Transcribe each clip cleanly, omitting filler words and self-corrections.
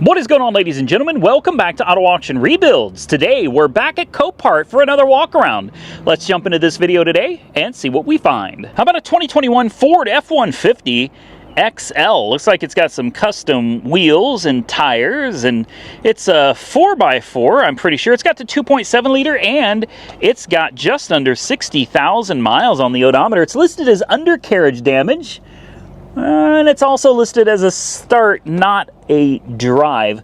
What is going on, ladies and gentlemen? Welcome back to Auto Auction Rebuilds. Today, we're back at Copart for another walk around. Let's jump into this video today and see what we find. How about a 2021 Ford F150 XL? Looks like it's got some custom wheels and tires, and it's a 4x4, I'm pretty sure. It's got the 2.7 liter, and it's got just under 60,000 miles on the odometer. It's listed as undercarriage damage. And it's also listed as a start, not a drive.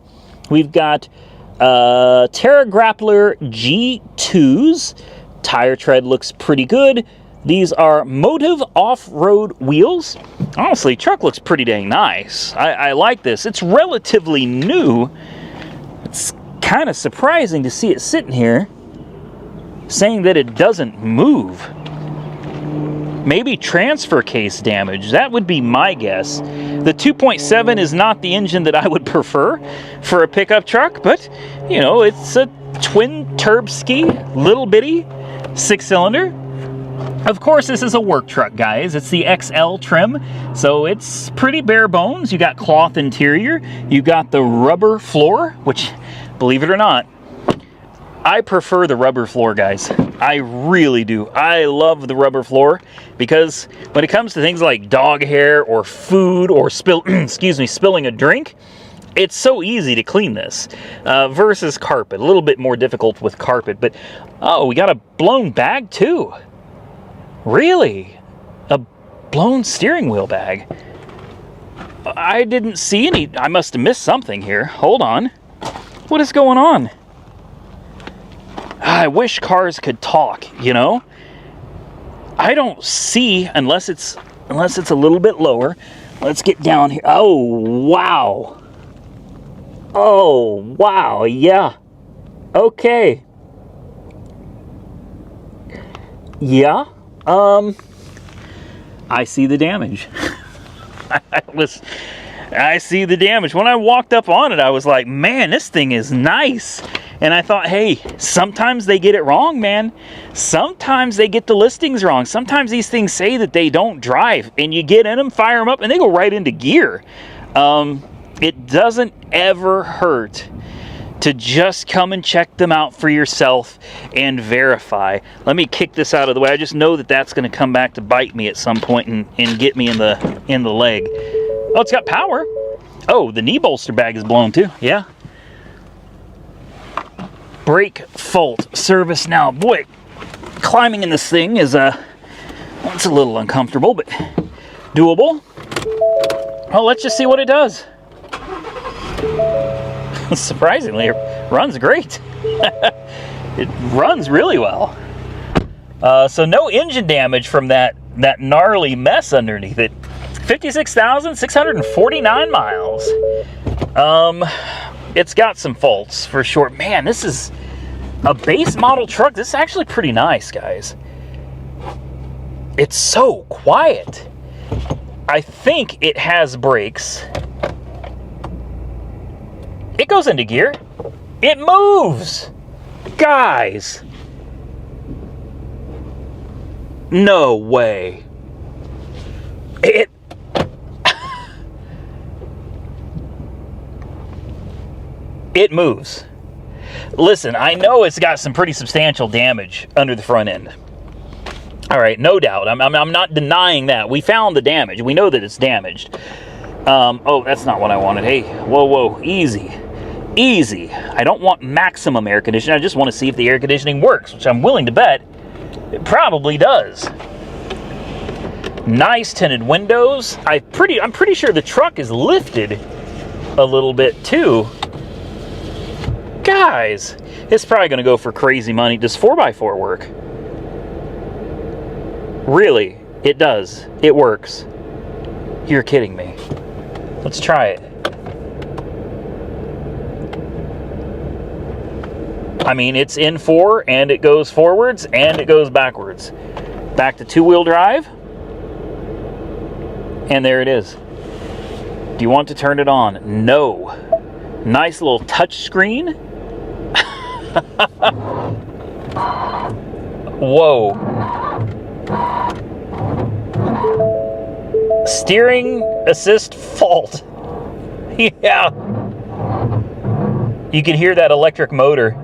We've got Terra Grappler G2s. Tire tread looks pretty good. These are Motive off-road wheels. Honestly, truck looks pretty dang nice. I like this. It's relatively new. It's kind of surprising to see it sitting here saying that it doesn't move. Maybe transfer case damage. That would be my guess. The 2.7 is not the engine that I would prefer for a pickup truck, but, you know, it's a twin turb ski, little bitty, 6-cylinder. Of course, this is a work truck, guys. It's the XL trim, so it's pretty bare bones. You got cloth interior. You got the rubber floor, which, believe it or not, I prefer the rubber floor, guys. I really do. I love the rubber floor because when it comes to things like dog hair or food or spilling a drink, it's so easy to clean this versus carpet. A little bit more difficult with carpet, but oh, we got a blown bag too. Really? A blown steering wheel bag? I didn't see any. I must have missed something here. Hold on. What is going on? I wish cars could talk, you know? I don't see, unless it's a little bit lower. Let's get down here. Oh, wow. Oh, wow, yeah. Okay. Yeah. I see the damage. I see the damage. When I walked up on it, I was like, man, this thing is nice. And I thought, hey, sometimes they get it wrong, man. Sometimes they get the listings wrong. Sometimes these things say that they don't drive, and you get in them, fire them up, and they go right into gear. It doesn't ever hurt to just come and check them out for yourself and verify. Let me kick this out of the way. I just know that that's going to come back to bite me at some point and get me in the leg. Oh, it's got power. Oh, the knee bolster bag is blown too. Yeah. Brake fault service now. Boy, climbing in this thing is well, it's a little uncomfortable, but doable. Well, let's just see what it does. Surprisingly, it runs great. It runs really well. So no engine damage from that gnarly mess underneath it. 56,649 miles. It's got some faults for sure. Man, this is a base model truck. This is actually pretty nice, guys. It's so quiet. I think it has brakes. It goes into gear. It moves. Guys. No way. It moves. Listen, I know it's got some pretty substantial damage under the front end. All right, no doubt. I'm not denying that. We found the damage. We know that it's damaged. Oh, that's not what I wanted. Hey, whoa, easy. Easy. I don't want maximum air conditioning. I just want to see if the air conditioning works, which I'm willing to bet it probably does. Nice tinted windows. I'm pretty sure the truck is lifted a little bit too. Guys, it's probably going to go for crazy money. Does 4x4 work? Really? It does. It works. You're kidding me. Let's try it. I mean, it's in 4, and it goes forwards, and it goes backwards. Back to 2-wheel drive. And there it is. Do you want to turn it on? No. Nice little touch screen. Whoa. Steering assist fault. Yeah. You can hear that electric motor.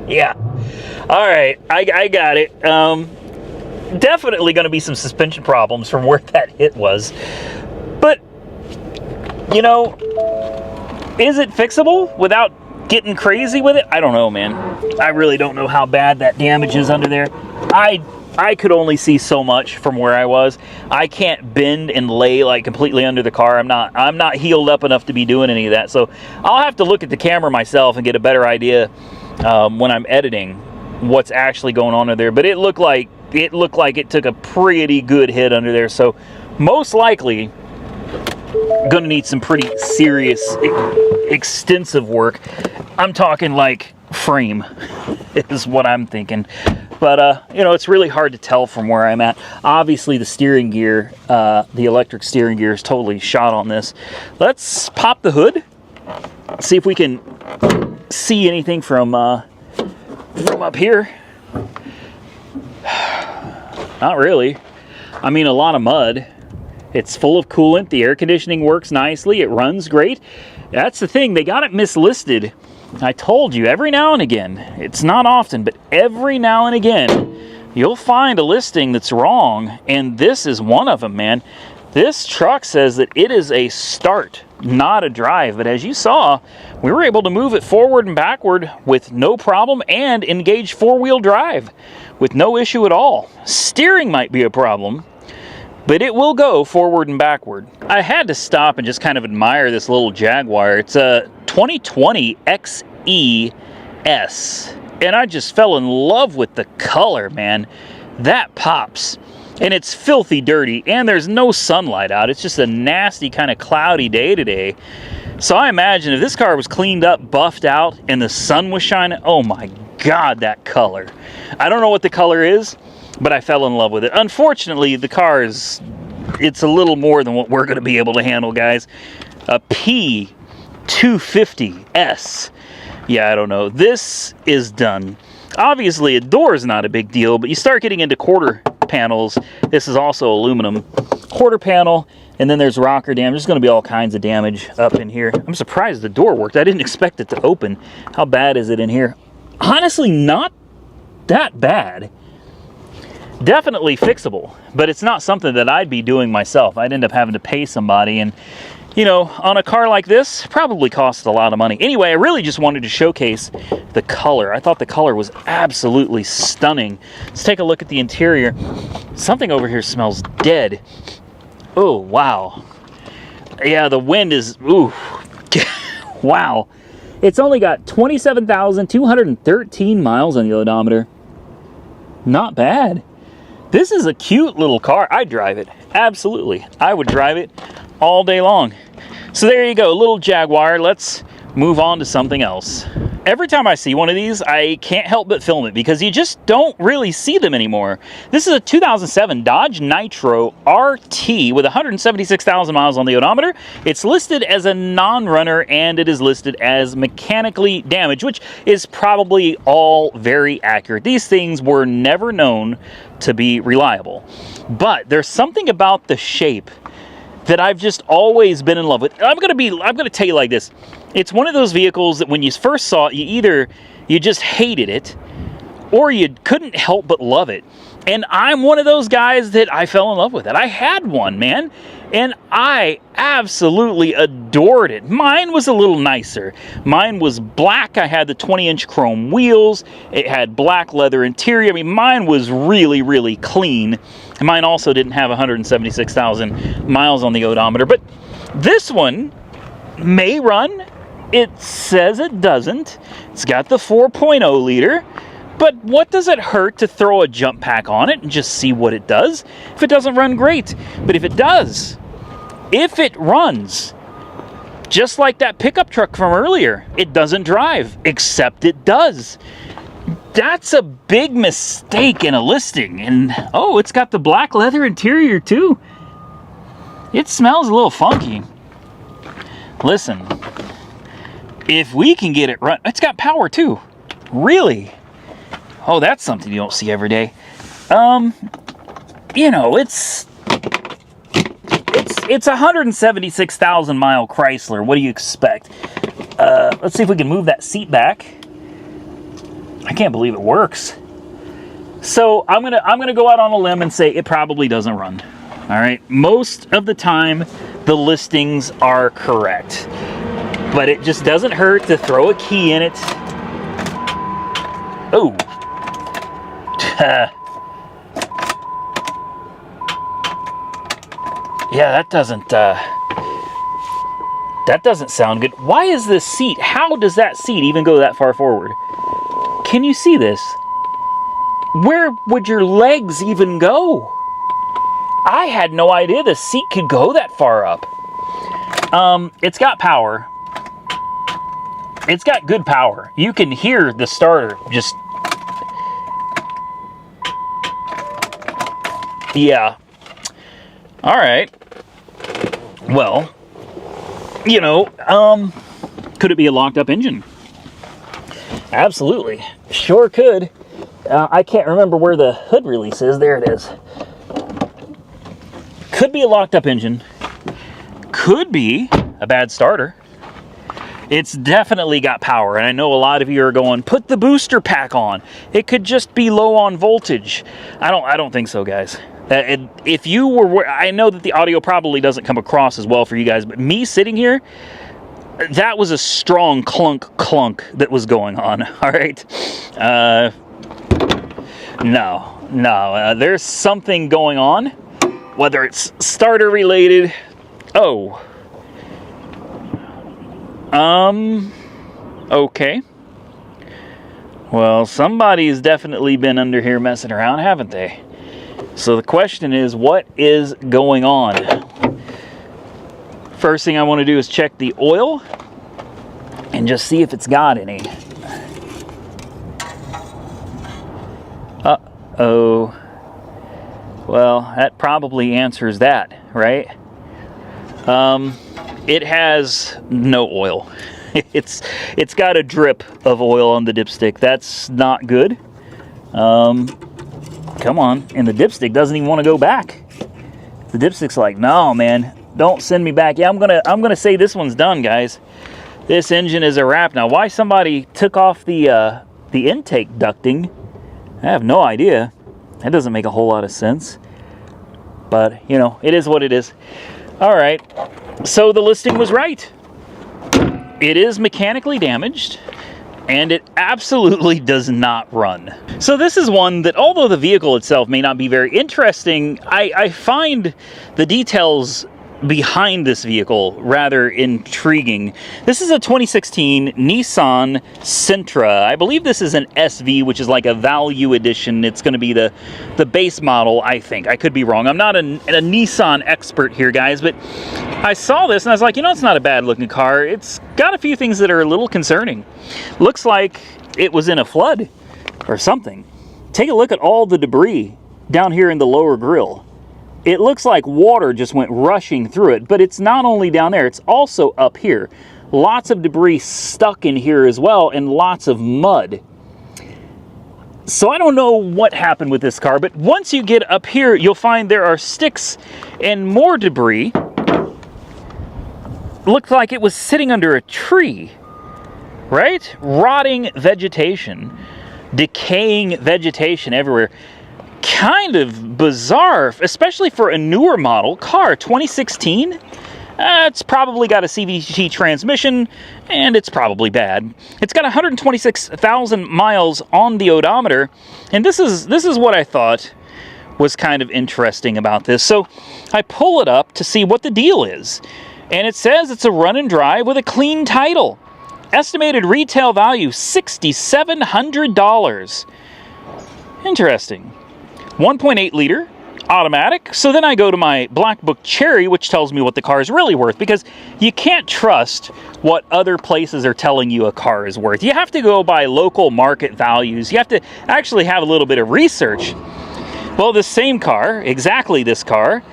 Yeah. All right, I got it. Definitely going to be some suspension problems from where that hit was. But, you know, is it fixable without getting crazy with it? I don't know, man. I really don't know how bad that damage is under there. I could only see so much from where I was. I can't bend and lay like completely under the car. I'm not healed up enough to be doing any of that. So I'll have to look at the camera myself and get a better idea when I'm editing what's actually going on under there. But it looked like it took a pretty good hit under there. So most likely gonna need some pretty serious, extensive work. I'm talking like frame is what I'm thinking. But, you know, it's really hard to tell from where I'm at. Obviously, the steering gear, the electric steering gear is totally shot on this. Let's pop the hood, see if we can see anything from up here. Not really. I mean, a lot of mud. It's full of coolant. The air conditioning works nicely. It runs great. That's the thing. They got it mislisted. I told you, every now and again, it's not often, but every now and again, you'll find a listing that's wrong, and this is one of them, man. This truck says that it is a start, not a drive, but as you saw, we were able to move it forward and backward with no problem and engage four-wheel drive with no issue at all. Steering might be a problem, but it will go forward and backward. I had to stop and just kind of admire this little Jaguar. It's a 2020 XES, and I just fell in love with the color, man. That pops. And it's filthy dirty, and there's no sunlight out. It's just a nasty kind of cloudy day today. So I imagine if this car was cleaned up, buffed out, and the sun was shining, oh my God, that color. I don't know what the color is, but I fell in love with it. Unfortunately, the car it's a little more than what we're going to be able to handle, guys. A P250S. Yeah, I don't know. This is done. Obviously, a door is not a big deal, but you start getting into quarter panels. This is also aluminum. Quarter panel, and then there's rocker damage. There's going to be all kinds of damage up in here. I'm surprised the door worked. I didn't expect it to open. How bad is it in here? Honestly, not that bad. Definitely fixable, but it's not something that I'd be doing myself. I'd end up having to pay somebody, and you know, on a car like this, probably costs a lot of money. Anyway, I really just wanted to showcase the color. I thought the color was absolutely stunning. Let's take a look at the interior. Something over here smells dead. Oh, wow. Yeah, the wind is, ooh, wow. It's only got 27,213 miles on the odometer. Not bad. This is a cute little car. I'd drive it. Absolutely. I would drive it all day long. So there you go, little Jaguar. Let's move on to something else. Every time I see one of these, I can't help but film it because you just don't really see them anymore. This is a 2007 Dodge Nitro RT with 176,000 miles on the odometer. It's listed as a non-runner, and it is listed as mechanically damaged, which is probably all very accurate. These things were never known to be reliable. But there's something about the shape that I've just always been in love with. I'm gonna tell you like this. It's one of those vehicles that when you first saw it, you just hated it, or you couldn't help but love it. And I'm one of those guys that I fell in love with it. I had one, man, and I absolutely adored it. Mine was a little nicer. Mine was black. I had the 20-inch chrome wheels. It had black leather interior. I mean, mine was really, really clean. And mine also didn't have 176,000 miles on the odometer. But this one may run. It says it doesn't. It's got the 4.0 liter. But what does it hurt to throw a jump pack on it and just see what it does? If it doesn't run, great. But if it does, if it runs, just like that pickup truck from earlier, it doesn't drive, except it does. That's a big mistake in a listing. And, oh, it's got the black leather interior, too. It smells a little funky. Listen, if we can get it run, it's got power, too. Really? Oh, that's something you don't see every day. You know, it's it's a 176,000 mile Chrysler. What do you expect? Let's see if we can move that seat back. I can't believe it works. So I'm gonna go out on a limb and say it probably doesn't run. All right, most of the time the listings are correct, but it just doesn't hurt to throw a key in it. Oh. Yeah, that doesn't sound good. Why is this seat? How does that seat even go that far forward? Can you see this? Where would your legs even go? I had no idea the seat could go that far up. It's got power. It's got good power. You can hear the starter just... Yeah. All right. Well, you know, could it be a locked up engine? Absolutely. Sure could. I can't remember where the hood release is. There it is. Could be a locked up engine. Could be a bad starter. It's definitely got power, and I know a lot of you are going, put the booster pack on. It could just be low on voltage. I don't think so, guys. If you were, I know that the audio probably doesn't come across as well for you guys, but me sitting here, that was a strong clunk that was going on. All right. No, there's something going on, whether it's starter related. Oh. Okay. Well, somebody's definitely been under here messing around, haven't they? So the question is, what is going on? First thing I want to do is check the oil and just see if it's got any. Uh-oh. Well, that probably answers that, right? It has no oil. It's got a drip of oil on the dipstick. That's not good. Come on, and the dipstick doesn't even want to go back. The dipstick's like, no, man, don't send me back. Yeah, I'm gonna say this one's done, guys. This engine is a wrap now. Why somebody took off the intake ducting, I have no idea. That doesn't make a whole lot of sense. But you know, it is what it is. All right. So the listing was right. It is mechanically damaged, and it absolutely does not run. So this is one that, although the vehicle itself may not be very interesting, I find the details behind this vehicle rather intriguing. This is a 2016 Nissan Sentra. I believe this is an SV, which is like a value edition. It's going to be the base model, I think. I could be wrong. I'm not a Nissan expert here, guys, but I saw this and I was like, you know, it's not a bad looking car. It's got a few things that are a little concerning. Looks like it was in a flood or something. Take a look at all the debris down here in the lower grille. It looks like water just went rushing through it, but it's not only down there, it's also up here. Lots of debris stuck in here as well, and lots of mud. So I don't know what happened with this car, but once you get up here, you'll find there are sticks and more debris. Looked like it was sitting under a tree, right? Rotting vegetation, decaying vegetation everywhere. Kind of bizarre, especially for a newer model car. 2016, it's probably got a CVT transmission, and it's probably bad. It's got 126,000 miles on the odometer, and this is what I thought was kind of interesting about this. So I pull it up to see what the deal is, and it says it's a run and drive with a clean title. Estimated retail value $6,700. Interesting. 1.8 liter automatic. So then I go to my Black Book Cherry, which tells me what the car is really worth, because you can't trust what other places are telling you a car is worth. You have to go by local market values. You have to actually have a little bit of research. Well, this same car, exactly this car,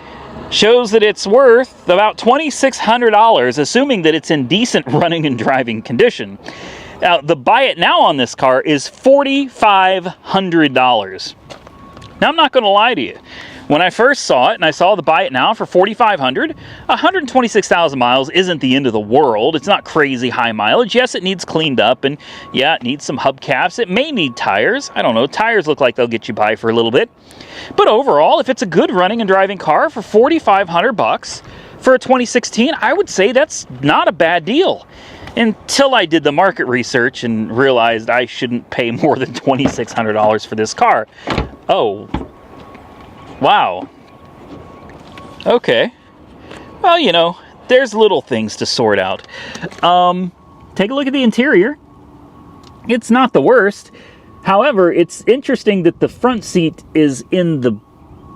shows that it's worth about $2,600, assuming that it's in decent running and driving condition. Now, the buy it now on this car is $4,500. Now, I'm not going to lie to you. When I first saw it, and I saw the buy it now for $4,500, 126,000 miles isn't the end of the world. It's not crazy high mileage. Yes, it needs cleaned up, and yeah, it needs some hubcaps. It may need tires. I don't know. Tires look like they'll get you by for a little bit. But overall, if it's a good running and driving car for $4,500 for a 2016, I would say that's not a bad deal. Until I did the market research and realized I shouldn't pay more than $2,600 for this car. Oh. Wow. Okay. Well, you know, there's little things to sort out. Take a look at the interior. It's not the worst. However, it's interesting that the front seat is in the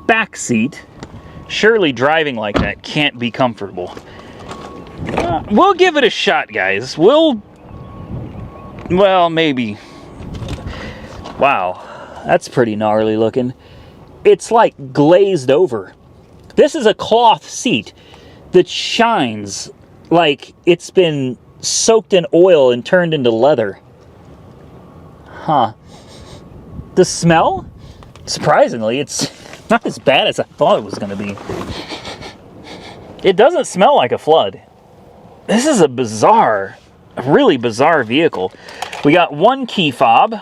back seat. Surely driving like that can't be comfortable. We'll give it a shot, guys. Well, maybe. Wow. That's pretty gnarly looking. It's like glazed over. This is a cloth seat that shines like it's been soaked in oil and turned into leather. Huh. The smell? Surprisingly, it's not as bad as I thought it was going to be. It doesn't smell like a flood. This is a really bizarre vehicle. We got one key fob.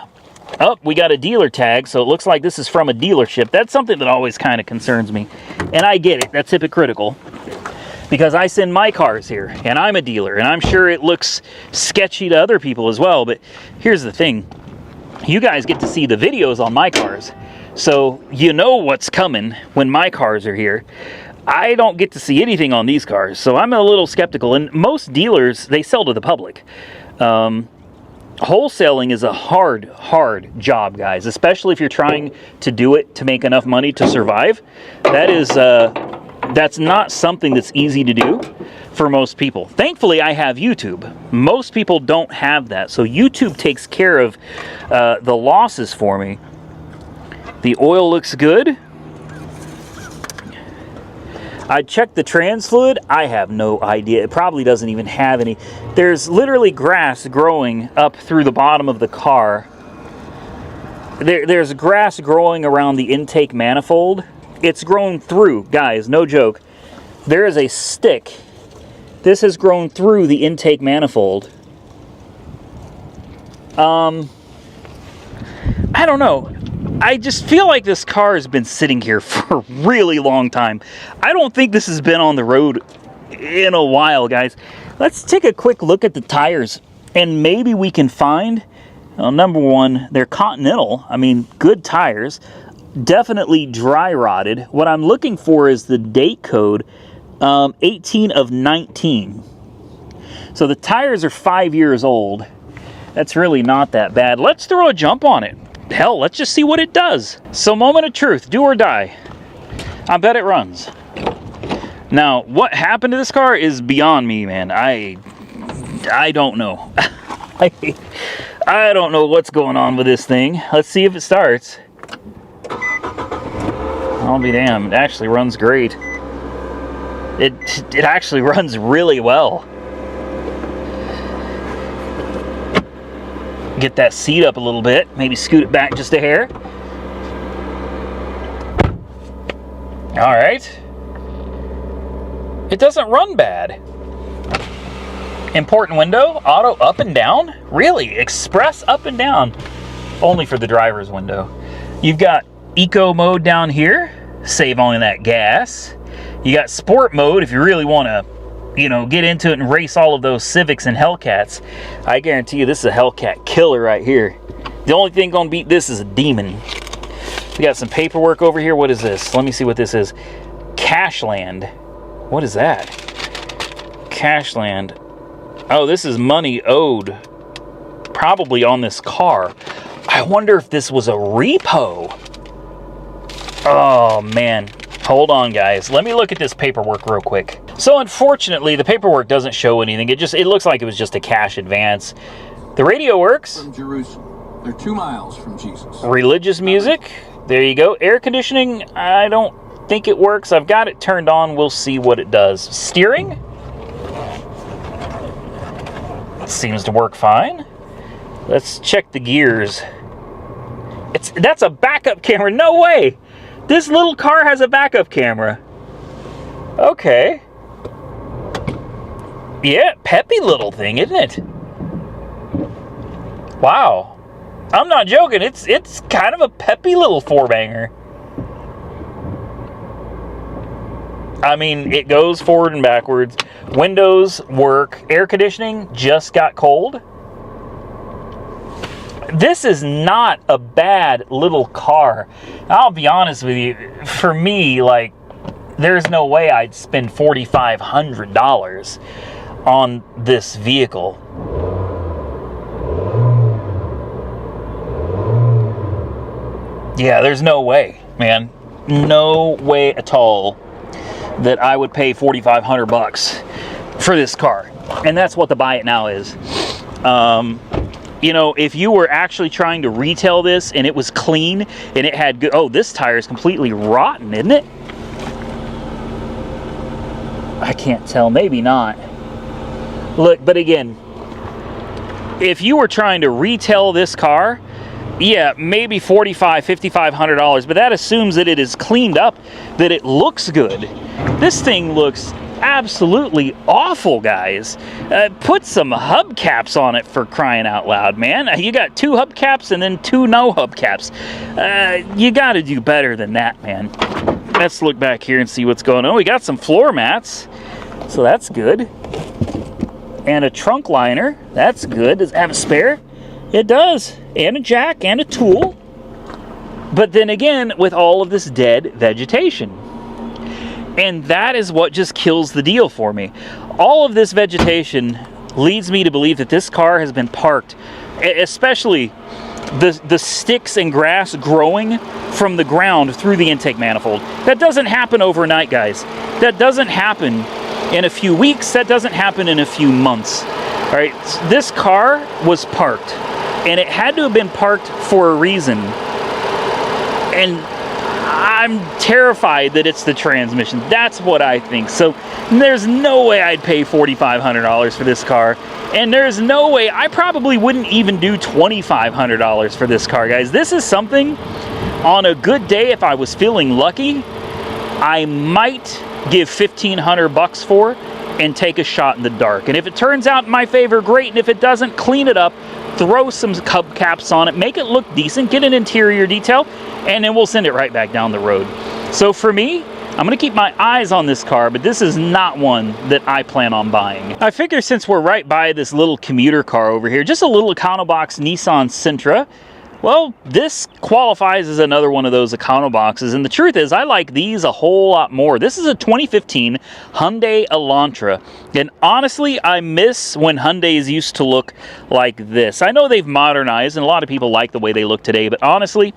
Oh, we got a dealer tag, so it looks like this is from a dealership. That's something that always kind of concerns me. And I get it, that's hypocritical. Because I send my cars here, and I'm a dealer, and I'm sure it looks sketchy to other people as well. But here's the thing. You guys get to see the videos on my cars. So you know what's coming when my cars are here. I don't get to see anything on these cars, so I'm a little skeptical. And most dealers, they sell to the public. Wholesaling is a hard job, guys, especially if you're trying to do it to make enough money to survive. That's not something that's easy to do for most people. Thankfully, I have YouTube. Most people don't have that, so YouTube takes care of the losses for me. The oil looks good. I checked the trans fluid. I have no idea. It probably doesn't even have any. There's literally grass growing up through the bottom of the car. There's grass growing around the intake manifold. It's grown through, guys, no joke. There is a stick. This has grown through the intake manifold. I don't know. I just feel like this car has been sitting here for a really long time. I don't think this has been on the road in a while, guys. Let's take a quick look at the tires, and maybe we can find, well, number one, they're Continental. I mean, good tires. Definitely dry rotted. What I'm looking for is the date code, 18 of 19. So the tires are 5 years old. That's really not that bad. Let's throw a jump on it. Hell, let's just see what it does. So, moment of truth, do or die. I bet it runs. Now, what happened to this car is beyond me, man. I don't know. I don't know what's going on with this thing. Let's see if it starts. I'll be damned. It actually runs great. It actually runs really well. Get that seat up a little bit, maybe scoot it back just a hair. All right. It doesn't run bad. Important window, auto up and down. Really, express up and down. Only for the driver's window. You've got eco mode down here, save on that gas. You got sport mode if you really want to, you know, get into it and race all of those Civics and Hellcats. I guarantee you this is a Hellcat killer right here. The only thing gonna beat this is a Demon. We got some paperwork over here. What is this? Let me see what this is. Cashland. What is that? Cashland. Oh, this is money owed. Probably on this car. I wonder if this was a repo. Oh, man. Hold on, guys. Let me look at this paperwork real quick. So, unfortunately, the paperwork doesn't show anything. It looks like it was just a cash advance. The radio works. From Jerusalem. They're 2 miles from Jesus. Religious music. There you go. Air conditioning. I don't think it works. I've got it turned on. We'll see what it does. Steering. Seems to work fine. Let's check the gears. That's a backup camera. No way. This little car has a backup camera. Okay. Yeah, peppy little thing, isn't it? Wow. I'm not joking. It's kind of a peppy little four-banger. I mean, it goes forward and backwards. Windows work. Air conditioning just got cold. This is not a bad little car. I'll be honest with you. For me, like, there's no way I'd spend $4,500 on this vehicle. Yeah, there's no way, man. No way at all that I would pay $4,500 for this car. And that's what the buy it now is. You know, if you were actually trying to retail this and it was clean and it had good, oh, this tire is completely rotten, isn't it? I can't tell, maybe not. Look, but again, if you were trying to retail this car, yeah, maybe $4,500, $5,500, but that assumes that it is cleaned up, that it looks good. This thing looks absolutely awful, guys. Put some hubcaps on it, for crying out loud, man. You got 2 hubcaps and then 2 no hubcaps. You got to do better than that, man. Let's look back here and see what's going on. We got some floor mats, so that's good. And a trunk liner, that's good. Does it have a spare? It does. And a jack and a tool. But then again, with all of this dead vegetation. And that is what just kills the deal for me. All of this vegetation leads me to believe that this car has been parked, especially the sticks and grass growing from the ground through the intake manifold. That doesn't happen overnight, guys. That doesn't happen in a few weeks. That doesn't happen in a few months. All right, this car was parked, and it had to have been parked for a reason. And I'm terrified that it's the transmission. That's what I think. So there's no way I'd pay $4,500 for this car. And there's no way, I probably wouldn't even do $2,500 for this car, guys. This is something, on a good day, if I was feeling lucky, I might give $1,500 for and take a shot in the dark. And if it turns out in my favor, great. And if it doesn't, clean it up, throw some hubcaps on it, make it look decent, get an interior detail, and then we'll send it right back down the road. So for me, I'm going to keep my eyes on this car, but this is not one that I plan on buying. I figure since we're right by this little commuter car over here, just a little Econobox Nissan Sentra, well, this qualifies as another one of those Econoboxes, and the truth is, I like these a whole lot more. This is a 2015 Hyundai Elantra, and honestly, I miss when Hyundais used to look like this. I know they've modernized, and a lot of people like the way they look today, but honestly,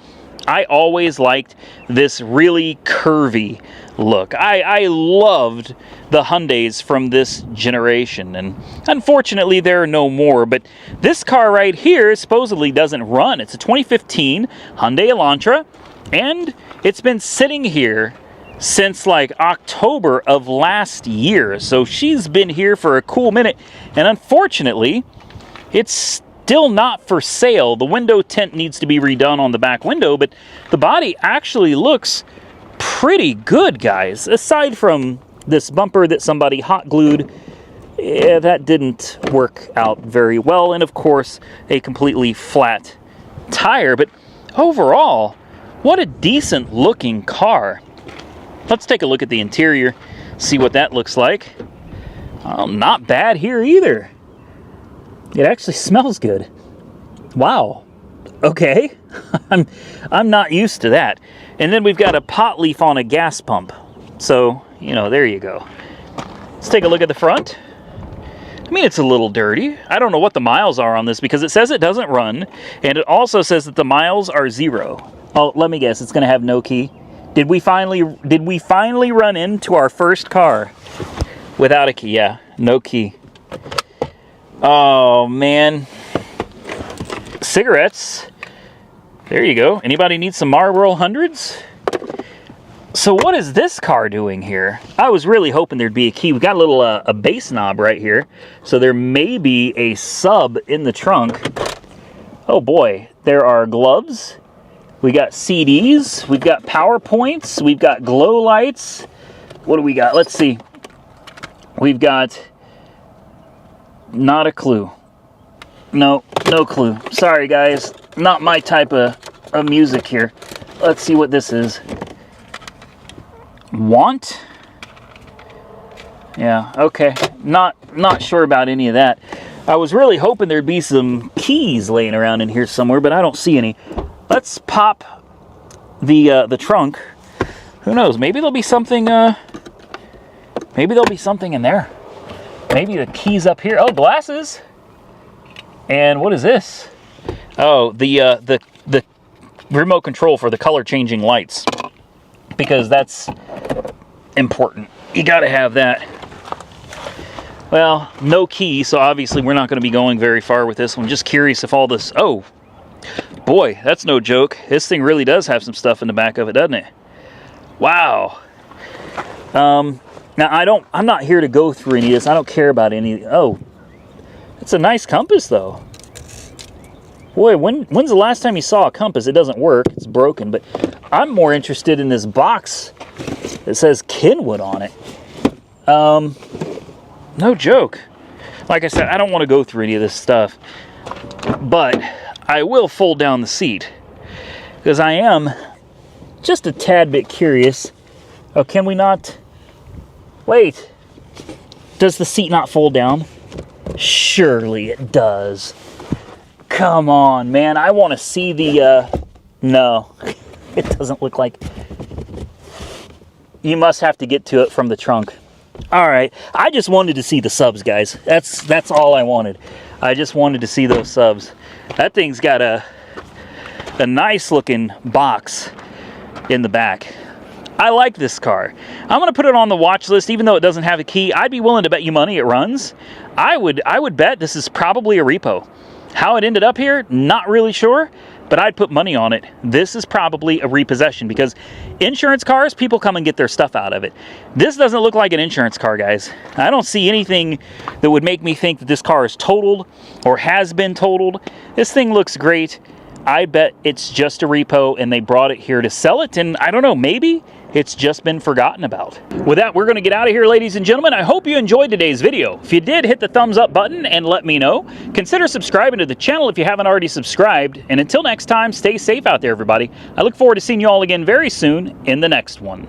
I always liked this really curvy look. I loved the Hyundais from this generation, and unfortunately there are no more, but this car right here supposedly doesn't run. It's a 2015 Hyundai Elantra, and it's been sitting here since like October of last year, so she's been here for a cool minute, and unfortunately it's still not for sale. The window tint needs to be redone on the back window, but the body actually looks pretty good, guys. Aside from this bumper that somebody hot glued, yeah, that didn't work out very well. And of course, a completely flat tire. But overall, what a decent looking car. Let's take a look at the interior, see what that looks like. Not bad here either. It actually smells good. Wow. Okay. I'm not used to that. And then we've got a pot leaf on a gas pump. So, you know, there you go. Let's take a look at the front. I mean, it's a little dirty. I don't know what the miles are on this because it says it doesn't run, and it also says that the miles are 0. Oh, let me guess, it's going to have no key. Did we finally run into our first car without a key? Yeah, no key. Oh, man. Cigarettes. There you go. Anybody need some Marlboro Hundreds? So what is this car doing here? I was really hoping there'd be a key. We've got a little a bass knob right here. So there may be a sub in the trunk. Oh, boy. There are gloves We got CDs, we've got PowerPoints, we've got glow lights. What do we got? Let's see. We've got not a clue. No clue. Sorry guys, not my type of music here. Let's see what this is. Want? Yeah, okay. Not sure about any of that. I was really hoping there'd be some keys laying around in here somewhere, but I don't see any. Let's pop the trunk. Who knows? Maybe there'll be something. Maybe there'll be something in there. Maybe the keys up here. Oh, glasses. And what is this? Oh, the remote control for the color changing lights, because that's important. You got to have that. Well, no key, so obviously we're not going to be going very far with this one. Just curious if all this... Oh, boy, that's no joke. This thing really does have some stuff in the back of it, doesn't it? Wow. Now, I'm not here to go through any of this. I don't care about any... Oh, it's a nice compass, though. Boy, when's the last time you saw a compass? It doesn't work. It's broken, but I'm more interested in this box that says Kenwood on it. No joke. Like I said, I don't want to go through any of this stuff, but I will fold down the seat because I am just a tad bit curious. Oh, can we not? Wait. Does the seat not fold down? Surely it does. Come on, man. I want to see the, no. It doesn't look like... You must have to get to it from the trunk. All right, I just wanted to see the subs, guys. That's all I wanted. I just wanted to see those subs. That thing's got a nice looking box in the back. I like this car. I'm gonna put it on the watch list, even though it doesn't have a key. I'd be willing to bet you money it runs. I would bet this is probably a repo. How it ended up here, not really sure, but I'd put money on it. This is probably a repossession, because insurance cars, people come and get their stuff out of it. This doesn't look like an insurance car, guys. I don't see anything that would make me think that this car is totaled or has been totaled. This thing looks great. I bet it's just a repo and they brought it here to sell it, and I don't know, maybe it's just been forgotten about. With that, we're gonna get out of here, ladies and gentlemen. I hope you enjoyed today's video. If you did, hit the thumbs up button and let me know. Consider subscribing to the channel if you haven't already subscribed. And until next time, stay safe out there, everybody. I look forward to seeing you all again very soon in the next one.